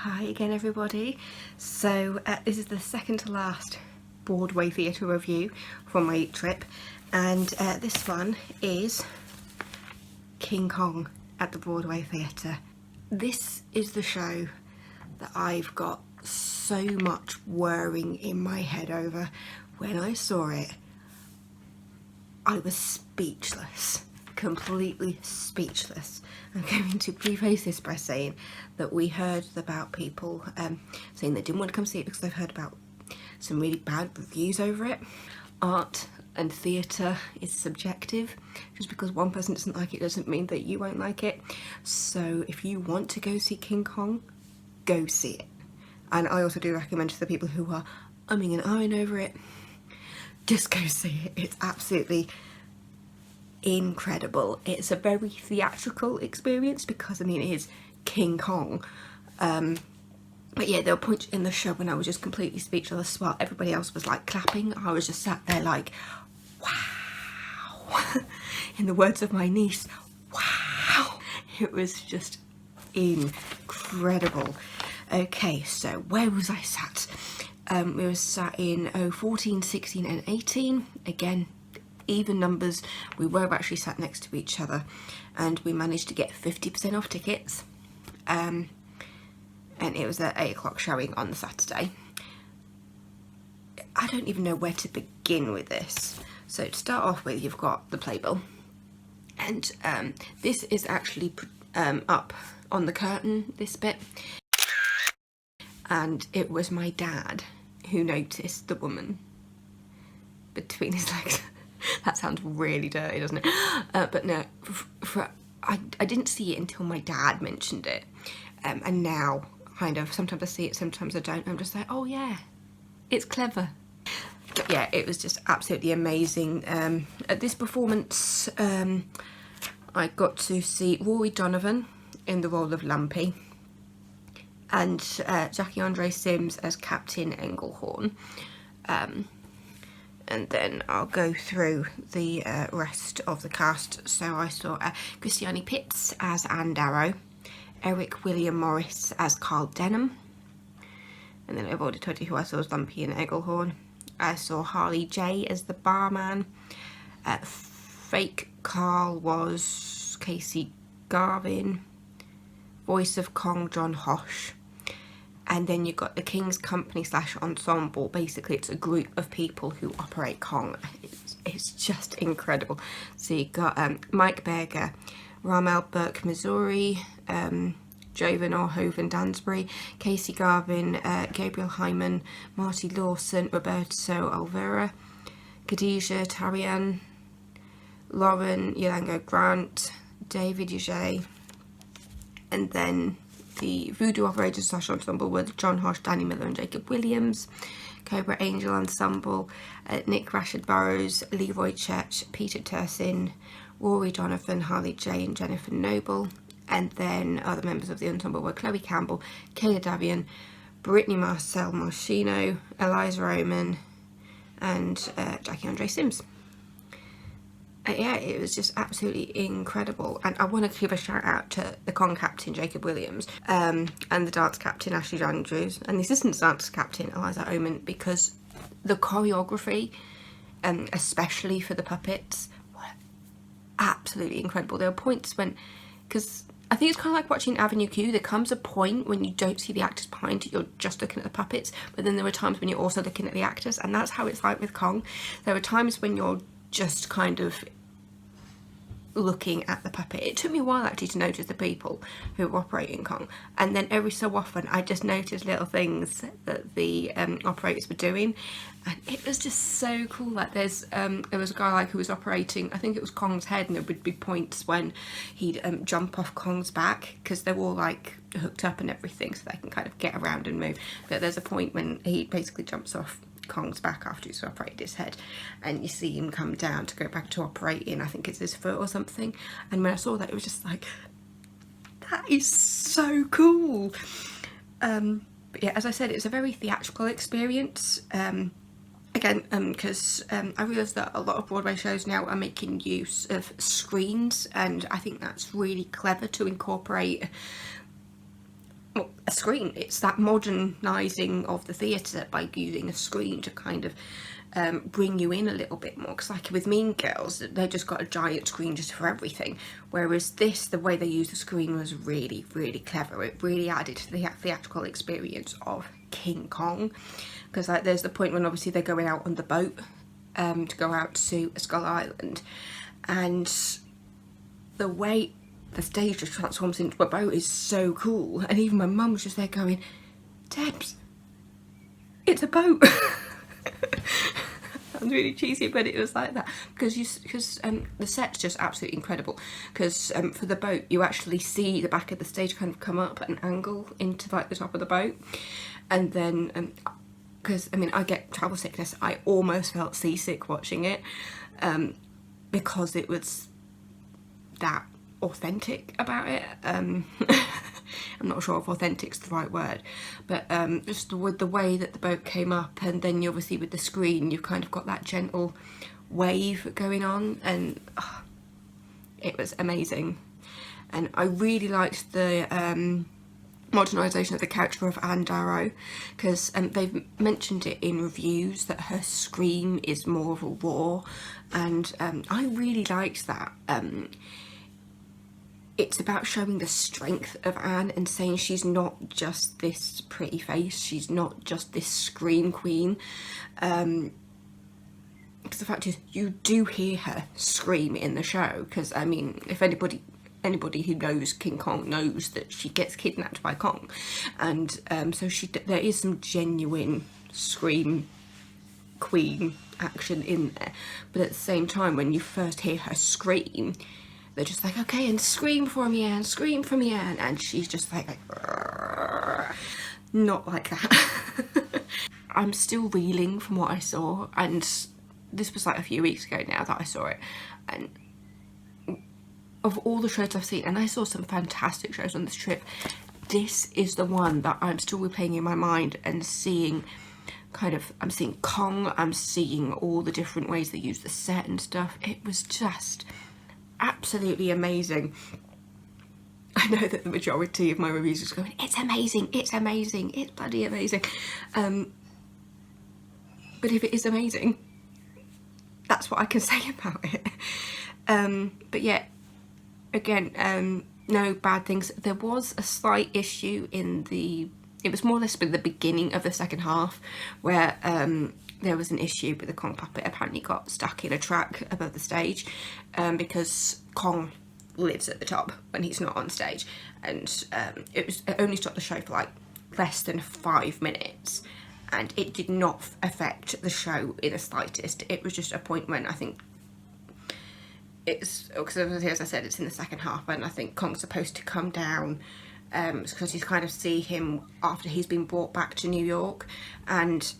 Hi again everybody. So this is the second to last Broadway theatre review from my trip, and this one is King Kong at the Broadway Theatre. This is the show that I've got so much whirring in my head over. When I saw it, I was speechless. Completely speechless. I'm going to preface this by saying that we heard about people saying they didn't want to come see it because they've heard about some really bad reviews over it. Art and theatre is subjective. Just because one person doesn't like it doesn't mean that you won't like it. So if you want to go see King Kong, go see it. And I also do recommend to the people who are umming and ahhing over it, just go see it. It's absolutely incredible. It's a very theatrical experience because, I mean, it is King Kong. But yeah, there were points in the show when I was just completely speechless while everybody else was like clapping. I was just sat there like, wow. In the words of my niece, wow. It was just incredible. Okay, so where was I sat? We were sat in 14, 16 and 18. Again, even numbers. We were actually sat next to each other, and we managed to get 50% off tickets, and it was at 8 o'clock showing on the Saturday. I don't even know where to begin with this. So to start off with, you've got the playbill, and this is actually up on the curtain, this bit, and it was my dad who noticed the woman between his legs. That sounds really dirty, doesn't it? But no, I didn't see it until my dad mentioned it. And now, kind of, sometimes I see it, sometimes I don't. I'm just like, oh yeah, it's clever. But yeah, it was just absolutely amazing. At this performance, I got to see Rory Donovan in the role of Lumpy, and Jackie Andre Sims as Captain Englehorn. And then I'll go through the rest of the cast. So I saw Christiane Pitts as Anne Darrow, Eric William Morris as Carl Denham, and then I've already told you who I saw as Lumpy and Englehorn. I saw Harley J as the barman. Fake Carl was Casey Garvin. Voice of Kong, John Hosh. And then you've got the King's Company / ensemble. Basically, it's a group of people who operate Kong. It's just incredible. So you've got Mike Berger, Ramel Burke, Missouri, Jovan Orhoven, Dansbury, Casey Garvin, Gabriel Hyman, Marty Lawson, Roberto Alvera, Khadija Tarian, Lauren Yolango Grant, David Uge, and then the Voodoo Operators / ensemble with John Hosh, Danny Miller and Jacob Williams. Cobra Angel Ensemble, Nick Rashid Burrows, Leroy Church, Peter Tursin, Rory Donovan, Harley J and Jennifer Noble. And then other members of the ensemble were Chloe Campbell, Kayla Davian, Brittany Marcel Moschino, Eliza Oman and Jackie Andre Sims. Yeah, it was just absolutely incredible, and I want to give a shout out to the Kong captain Jacob Williams, and the dance captain Ashley Andrews, and the assistant dance captain Eliza Oman, because the choreography, especially for the puppets, were absolutely incredible. There were points when, because I think it's kind of like watching Avenue Q, there comes a point when you don't see the actors behind you, you're just looking at the puppets, but then there are times when you're also looking at the actors, and that's how it's like with Kong. There are times when you're just kind of looking at the puppet. It took me a while actually to notice the people who were operating Kong, and then every so often I just noticed little things that the operators were doing, and it was just so cool. Like there was a guy like who was operating, I think it was Kong's head, and there would be points when he'd jump off Kong's back because they're all like hooked up and everything, so they can kind of get around and move. But there's a point when he basically jumps off Kong's back after he's operated his head, and you see him come down to go back to operating, I think it's his foot or something, and when I saw that it was just like, that is so cool. But yeah, as I said, it's a very theatrical experience, again, because I realise that a lot of Broadway shows now are making use of screens, and I think that's really clever to incorporate well, a screen. It's that modernising of the theatre by using a screen to kind of bring you in a little bit more, because like with Mean Girls, they just got a giant screen just for everything, whereas this, the way they used the screen was really, really clever. It really added to the theatrical experience of King Kong, because like there's the point when obviously they're going out on the boat to go out to Skull Island, and the way the stage just transforms into a boat is so cool. And even my mum was just there going, Debs, it's a boat. Sounds really cheesy, but it was like that because the set's just absolutely incredible, because for the boat you actually see the back of the stage kind of come up at an angle into like the top of the boat, and then because I mean I get travel sickness, I almost felt seasick watching it because it was that authentic about it. I'm not sure if authentic's the right word, but just with the way that the boat came up, and then you obviously with the screen you've kind of got that gentle wave going on, and it was amazing. And I really liked the modernisation of the character of Anne Darrow, because they've mentioned it in reviews that her scream is more of a roar, and I really liked that. It's about showing the strength of Anne and saying she's not just this pretty face, she's not just this scream queen. Because the fact is, you do hear her scream in the show, because I mean, if anybody who knows King Kong knows that she gets kidnapped by Kong, and so there is some genuine scream queen action in there. But at the same time, when you first hear her scream, they're just like, okay, and scream for me, Anne, scream for me, Anne. And she's just like not like that. I'm still reeling from what I saw, and this was like a few weeks ago now that I saw it. And of all the shows I've seen, and I saw some fantastic shows on this trip, this is the one that I'm still replaying in my mind and seeing kind of, I'm seeing Kong, I'm seeing all the different ways they use the set and stuff. It was just absolutely amazing. I know that the majority of my reviews is going, it's amazing, it's amazing, it's bloody amazing. But if it is amazing, that's what I can say about it. But yeah, again, no bad things. There was a slight issue in it was more or less at the beginning of the second half, where there was an issue with the Kong puppet. Apparently got stuck in a track above the stage, because Kong lives at the top when he's not on stage, and it only stopped the show for like less than 5 minutes, and it did not affect the show in the slightest. It was just a point when I think it's, because as I said, it's in the second half, and I think Kong's supposed to come down, because you kind of see him after he's been brought back to New York, and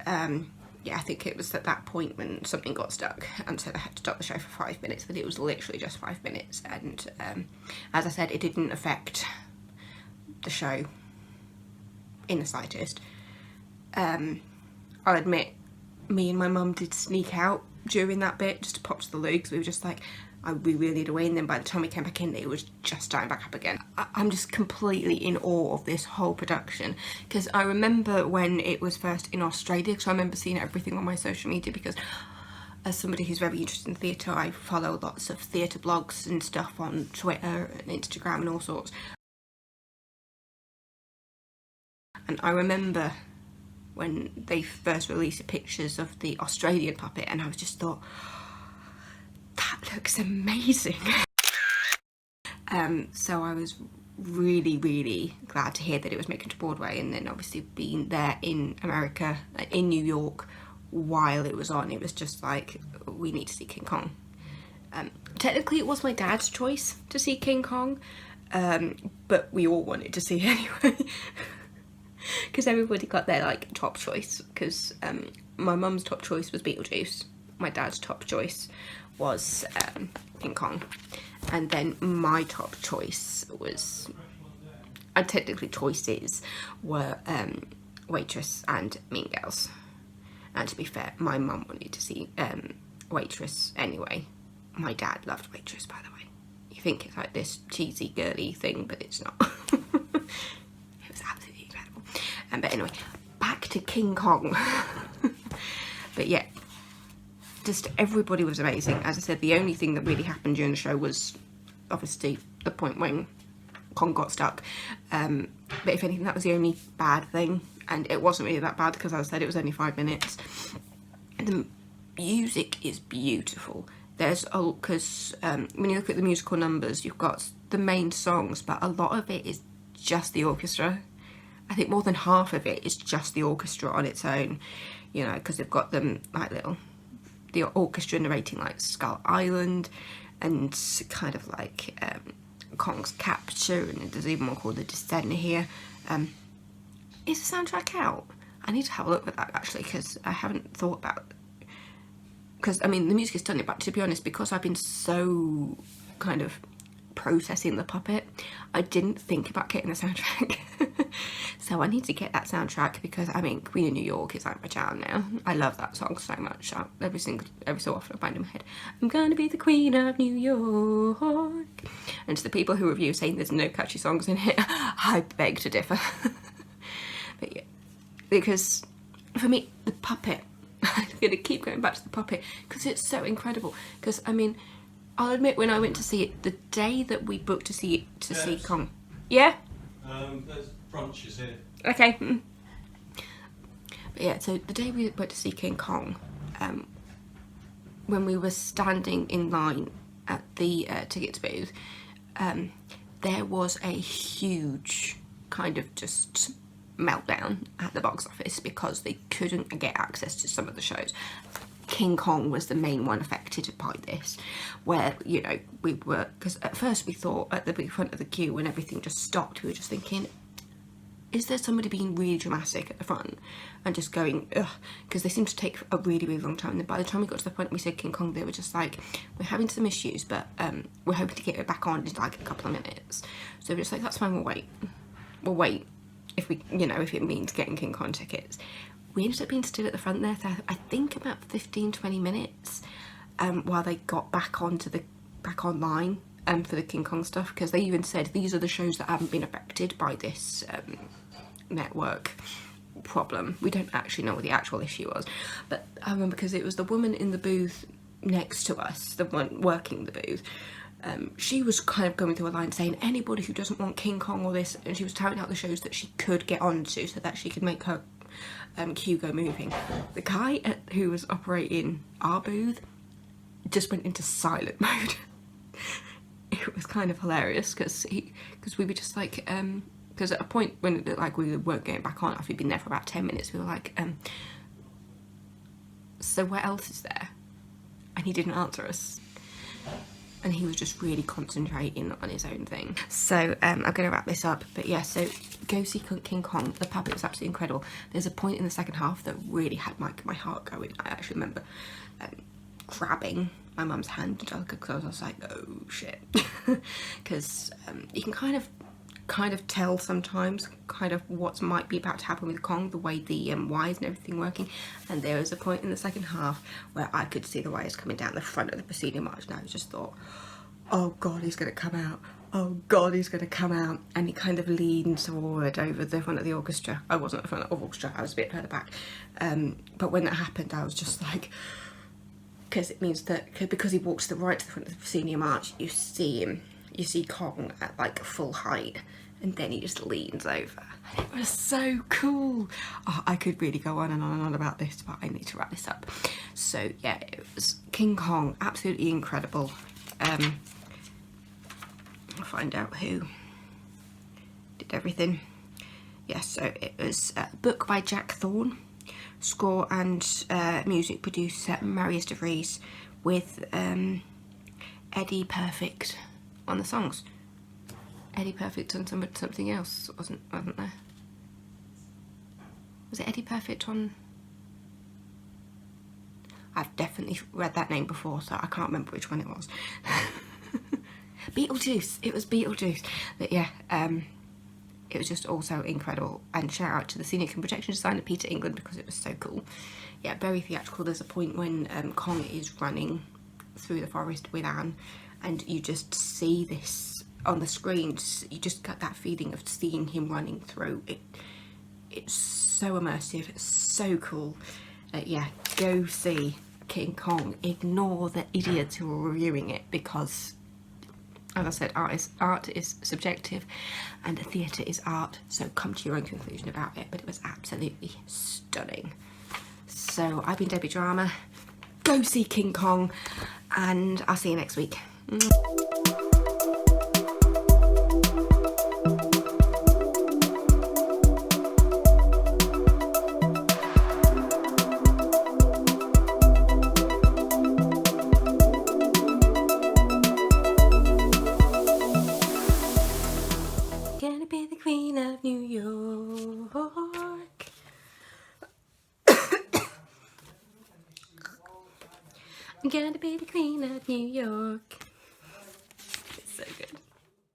yeah, I think it was at that point when something got stuck, and so they had to stop the show for 5 minutes, but it was literally just 5 minutes, and as I said, it didn't affect the show in the slightest. I'll admit, me and my mum did sneak out during that bit just to pop to the loo, because we were just like, we really need away, and then by the time we came back in, it was just starting back up again. I'm just completely in awe of this whole production, because I remember when it was first in Australia, because I remember seeing everything on my social media, because as somebody who's very interested in theatre, I follow lots of theatre blogs and stuff on Twitter and Instagram and all sorts. And I remember when they first released the pictures of the Australian puppet, and I was just thought, that looks amazing. So I was really, really glad to hear that it was making to Broadway, and then obviously being there in America, in New York, while it was on, it was just like, we need to see King Kong. Technically it was my dad's choice to see King Kong, but we all wanted to see it anyway. Because everybody got their like top choice, because my mum's top choice was Beetlejuice, my dad's top choice was King Kong, and then my top choice was, and technically choices were Waitress and Mean Girls. And to be fair, my mum wanted to see Waitress anyway. My dad loved Waitress, by the way. You think it's like this cheesy girly thing, but it's not. It was absolutely But anyway, back to King Kong. But yeah, just everybody was amazing. As I said, the only thing that really happened during the show was obviously the point when Kong got stuck. But if anything, that was the only bad thing, and it wasn't really that bad because, as I said, it was only 5 minutes. The music is beautiful. There's because when you look at the musical numbers, you've got the main songs, but a lot of it is just the orchestra. I think more than half of it is just the orchestra on its own, you know, because they've got them like the orchestra narrating like Skull Island and kind of like Kong's capture, and there's even one called The Descent here. Is the soundtrack out? I need to have a look at that actually, because I haven't thought about, because I mean the music is stunning, but to be honest, because I've been so kind of processing the puppet, I didn't think about getting the soundtrack. So I need to get that soundtrack, because I mean Queen of New York is like my jam now. I love that song so much. Every so often I find in my head, I'm gonna be the Queen of New York. And to the people who review saying there's no catchy songs in it, I beg to differ. But yeah, because for me the puppet, I'm gonna keep going back to the puppet because it's so incredible. Because I mean, I'll admit, when I went to see it, the day that we booked to see Kong. Yeah? There's brunches here. Okay. But yeah, so the day we went to see King Kong, when we were standing in line at the tickets booth, there was a huge kind of just meltdown at the box office because they couldn't get access to some of the shows. King Kong was the main one affected by this, where, you know, we were, because at first we thought at the big front of the queue when everything just stopped, we were just thinking, is there somebody being really dramatic at the front and just going, ugh, because they seemed to take a really, really long time. And then by the time we got to the point we said King Kong, they were just like, we're having some issues, but we're hoping to get it back on in like a couple of minutes. So we're just like, that's fine, we'll wait if we, you know, if it means getting King Kong tickets. We ended up being stood at the front there for I think about 15-20 minutes while they got back online for the King Kong stuff, because they even said these are the shows that haven't been affected by this network problem. We don't actually know what the actual issue was, but I remember because it was the woman in the booth next to us, the one working the booth, she was kind of going through a line saying anybody who doesn't want King Kong or this, and she was touting out the shows that she could get onto so that she could make her queue go moving. The guy who was operating our booth just went into silent mode. It was kind of hilarious because we were just like, because at a point when it looked like we weren't getting back on after we'd been there for about 10 minutes, we were like, so what else is there? And he didn't answer us. And he was just really concentrating on his own thing. So I'm going to wrap this up. But yeah, so go see King Kong. The puppet was absolutely incredible. There's a point in the second half that really had my heart going. I actually remember grabbing my mum's hand, Angelica, because I was like, oh shit. Because you can kind of tell sometimes kind of what might be about to happen with Kong, the way the wires and everything working. And there was a point in the second half where I could see the wires coming down the front of the proscenium march, and I just thought, oh god, he's going to come out. Oh god, he's going to come out. And he kind of leaned forward over the front of the orchestra. I wasn't at the front of the orchestra, I was a bit further back. But when that happened, I was just like, because it means that because he walks right to the front of the proscenium arch, you see Kong at like full height, and then he just leans over. And it was so cool. Oh, I could really go on and on and on about this, but I need to wrap this up. So yeah, it was King Kong, absolutely incredible. I'll find out who did everything. Yeah, so it was a book by Jack Thorne, score and music producer Marius de Vries, with Eddie Perfect on the songs. Eddie Perfect on something else, wasn't there? Was it Eddie Perfect on? I've definitely read that name before, so I can't remember which one it was. Beetlejuice. It was Beetlejuice. But yeah, it was just also incredible. And shout out to the scenic and projection designer Peter England, because it was so cool. Yeah, very theatrical. There's a point when Kong is running through the forest with Anne, and you just see this on the screen. You just get that feeling of seeing him running through it. it's so immersive, so cool. Yeah, go see King Kong. Ignore the idiots who are reviewing it, because as I said, art is subjective and theatre is art, so come to your own conclusion about it, but it was absolutely stunning. So I've been Debbie Drama. Go see King Kong, and I'll see you next week. Gonna be the Queen of New York. I'm gonna be the Queen of New York.